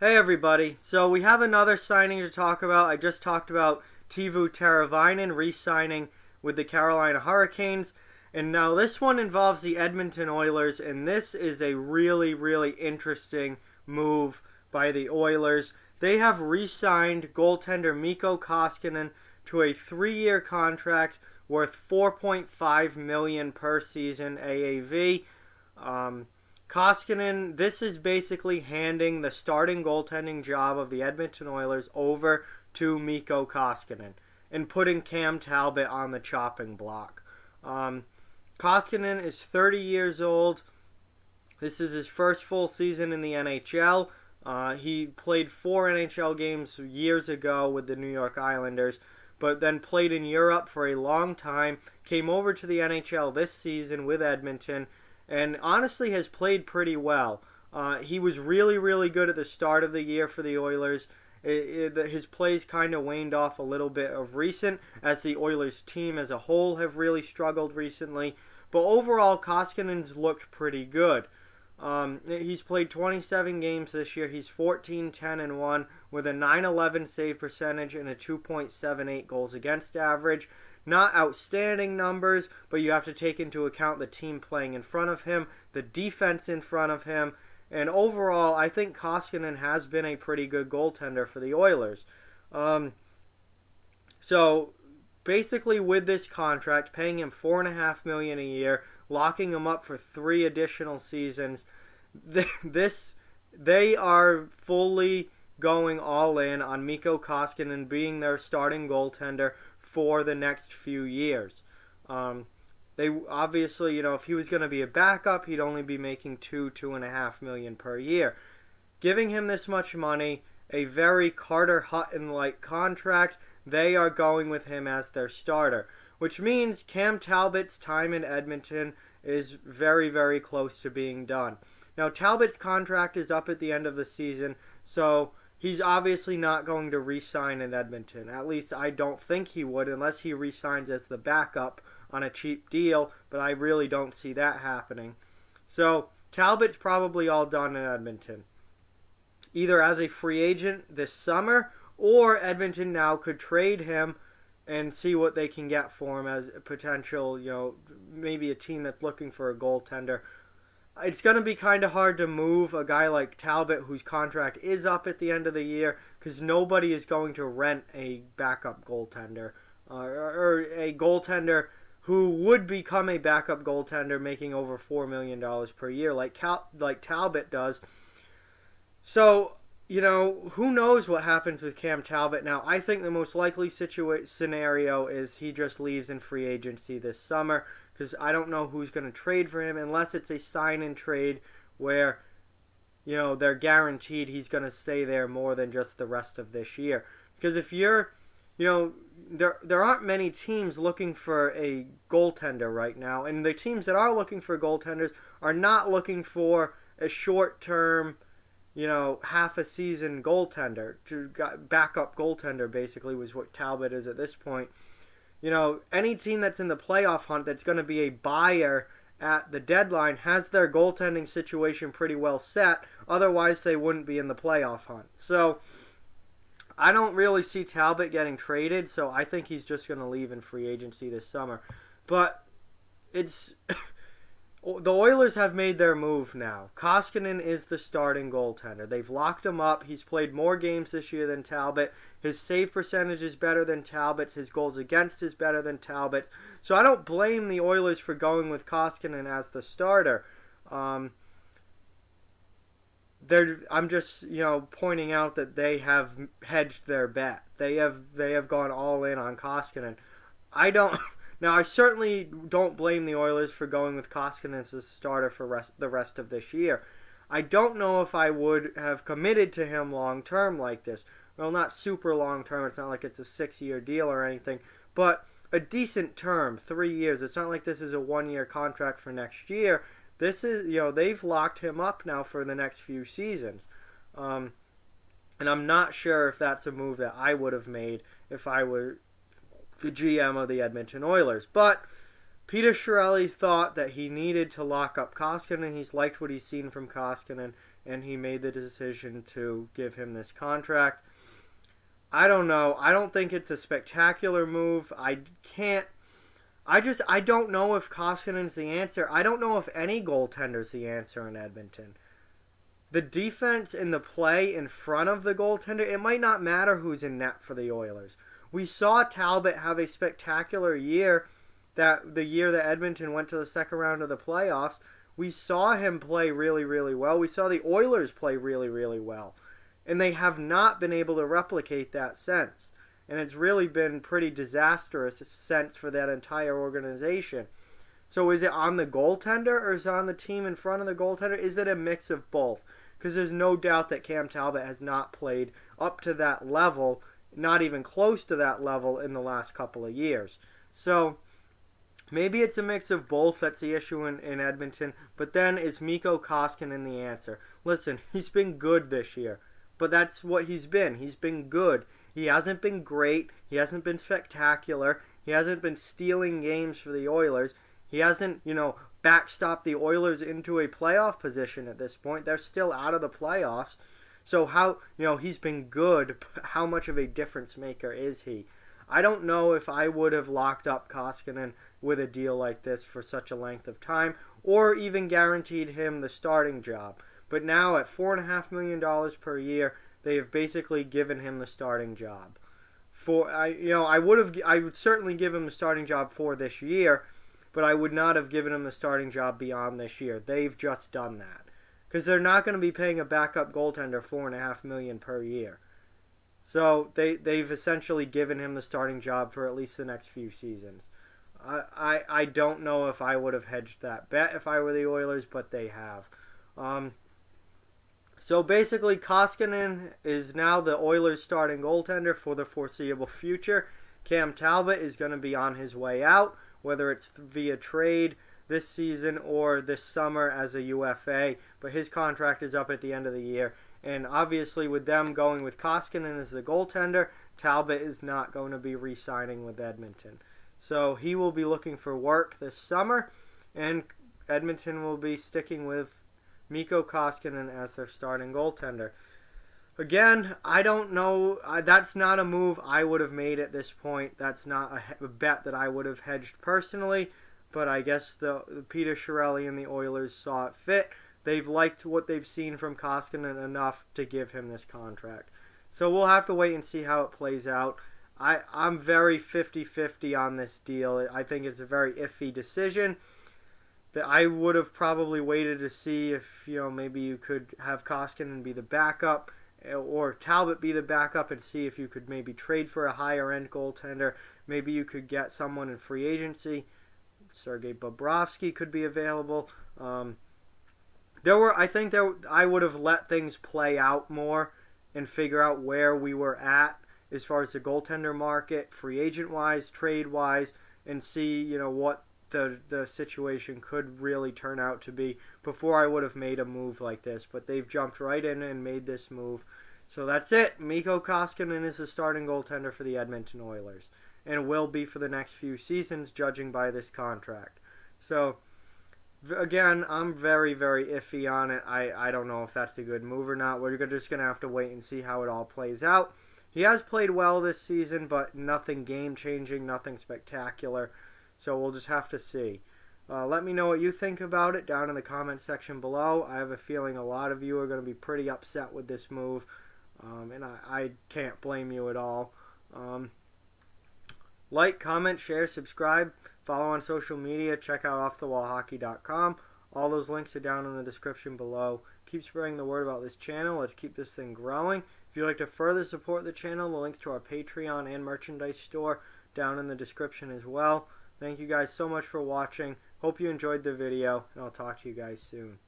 Hey everybody, so we have another signing to talk about. I just talked about Teuvo Teravainen re-signing with the Carolina Hurricanes, and now this one involves the Edmonton Oilers, and this is a really, really interesting move by the Oilers. They have re-signed goaltender Mikko Koskinen to a 3-year contract worth $4.5 million per season AAV. Koskinen, this is basically handing the starting goaltending job of the Edmonton Oilers over to Mikko Koskinen and putting Cam Talbot on the chopping block. Koskinen is 30 years old. This is his first full season in the NHL. He played 4 NHL games years ago with the New York Islanders, but then played in Europe for a long time, came over to the NHL this season with Edmonton, and honestly has played pretty well. He was really, really good at the start of the year for the Oilers. His plays kind of waned off a little bit of recent, as the Oilers team as a whole have really struggled recently. But overall, Koskinen's looked pretty good. He's played 27 games this year. He's 14-10-1 with a .911 save percentage and a 2.78 goals against average. Not outstanding numbers, but you have to take into account the team playing in front of him, the defense in front of him, and overall, I think Koskinen has been a pretty good goaltender for the Oilers. So basically, with this contract, paying him $4.5 million a year, locking him up for 3 additional seasons, they are fully going all in on Mikko Koskinen being their starting goaltender for the next few years. They obviously, if he was going to be a backup, he'd only be making $2.5 million per year. Giving him this much money, a very Carter Hutton-like contract, they are going with him as their starter, which means Cam Talbot's time in Edmonton is very, very close to being done. Now, Talbot's contract is up at the end of the season, so he's obviously not going to re-sign in Edmonton. At least I don't think he would, unless he re-signs as the backup on a cheap deal, but I really don't see that happening. So Talbot's probably all done in Edmonton, either as a free agent this summer, or Edmonton now could trade him and see what they can get for him as a potential, maybe a team that's looking for a goaltender. It's going to be kind of hard to move a guy like Talbot, whose contract is up at the end of the year, because nobody is going to rent a backup goaltender or a goaltender who would become a backup goaltender making over $4 million per year like Talbot does. So, who knows what happens with Cam Talbot now. I think the most likely scenario is he just leaves in free agency this summer, because I don't know who's going to trade for him unless it's a sign-and trade where, they're guaranteed he's going to stay there more than just the rest of this year. Because if you're, there aren't many teams looking for a goaltender right now, and the teams that are looking for goaltenders are not looking for a short-term, half a season goaltender. Backup goaltender basically was what Talbot is at this point. Any team that's in the playoff hunt that's going to be a buyer at the deadline has their goaltending situation pretty well set. Otherwise, they wouldn't be in the playoff hunt. So I don't really see Talbot getting traded, so I think he's just going to leave in free agency this summer. But it's the Oilers have made their move now. Koskinen is the starting goaltender. They've locked him up. He's played more games this year than Talbot. His save percentage is better than Talbot's. His goals against is better than Talbot's. So I don't blame the Oilers for going with Koskinen as the starter. I'm just pointing out that they have hedged their bet. They have gone all in on Koskinen. Now, I certainly don't blame the Oilers for going with Koskinen as a starter for the rest of this year. I don't know if I would have committed to him long-term like this. Well, not super long-term. It's not like it's a 6-year deal or anything. But a decent term, 3 years. It's not like this is a 1-year contract for next year. This is, they've locked him up now for the next few seasons. And I'm not sure if that's a move that I would have made if I were the GM of the Edmonton Oilers. But Peter Chiarelli thought that he needed to lock up Koskinen. He's liked what he's seen from Koskinen. and he made the decision to give him this contract. I don't know. I don't think it's a spectacular move. I don't know if Koskinen's the answer. I don't know if any goaltender's the answer in Edmonton. The defense and the play in front of the goaltender, it might not matter who's in net for the Oilers. We saw Talbot have a spectacular year, that the year that Edmonton went to the second round of the playoffs. We saw him play really, really well. We saw the Oilers play really, really well. And they have not been able to replicate that since. And it's really been pretty disastrous since for that entire organization. So is it on the goaltender or is it on the team in front of the goaltender? Is it a mix of both? Because there's no doubt that Cam Talbot has not played up to that level, not even close to that level in the last couple of years. So maybe it's a mix of both that's the issue in Edmonton. But then is Mikko Koskinen the answer? Listen, he's been good this year. But that's what he's been. He's been good. He hasn't been great. He hasn't been spectacular. He hasn't been stealing games for the Oilers. He hasn't, backstopped the Oilers into a playoff position at this point. They're still out of the playoffs. So how, he's been good. How much of a difference maker is he? I don't know if I would have locked up Koskinen with a deal like this for such a length of time or even guaranteed him the starting job. But now at $4.5 million per year, they have basically given him the starting job. I would certainly give him the starting job for this year, but I would not have given him the starting job beyond this year. They've just done that because they're not going to be paying a backup goaltender $4.5 million per year. So they've essentially given him the starting job for at least the next few seasons. I don't know if I would have hedged that bet if I were the Oilers, but they have. So basically, Koskinen is now the Oilers' starting goaltender for the foreseeable future. Cam Talbot is going to be on his way out, whether it's via trade this season or this summer as a UFA. But his contract is up at the end of the year. And obviously, with them going with Koskinen as the goaltender, Talbot is not going to be re-signing with Edmonton. So he will be looking for work this summer, and Edmonton will be sticking with Mikko Koskinen as their starting goaltender. Again, I don't know. That's not a move I would have made at this point. That's not a bet that I would have hedged personally. But I guess the Peter Chiarelli and the Oilers saw it fit. They've liked what they've seen from Koskinen enough to give him this contract. So we'll have to wait and see how it plays out. I'm very 50-50 on this deal. I think it's a very iffy decision. That I would have probably waited to see if, maybe you could have Koskinen be the backup or Talbot be the backup and see if you could maybe trade for a higher-end goaltender. Maybe you could get someone in free agency. Sergei Bobrovsky could be available. I would have let things play out more and figure out where we were at as far as the goaltender market, free agent-wise, trade-wise, and see, what the situation could really turn out to be before I would have made a move like this. But they've jumped right in and made this move. So that's it. Mikko Koskinen is the starting goaltender for the Edmonton Oilers and will be for the next few seasons, judging by this contract. So, again, I'm very, very iffy on it. I don't know if that's a good move or not. We're just going to have to wait and see how it all plays out. He has played well this season, but nothing game-changing, nothing spectacular. So we'll just have to see. Let me know what you think about it down in the comment section below. I have a feeling a lot of you are going to be pretty upset with this move, and I can't blame you at all. Like, comment, share, subscribe, follow on social media, check out offthewallhockey.com. All those links are down in the description below. Keep spreading the word about this channel. Let's keep this thing growing. If you'd like to further support the channel, the links to our Patreon and merchandise store down in the description as well. Thank you guys so much for watching. Hope you enjoyed the video, and I'll talk to you guys soon.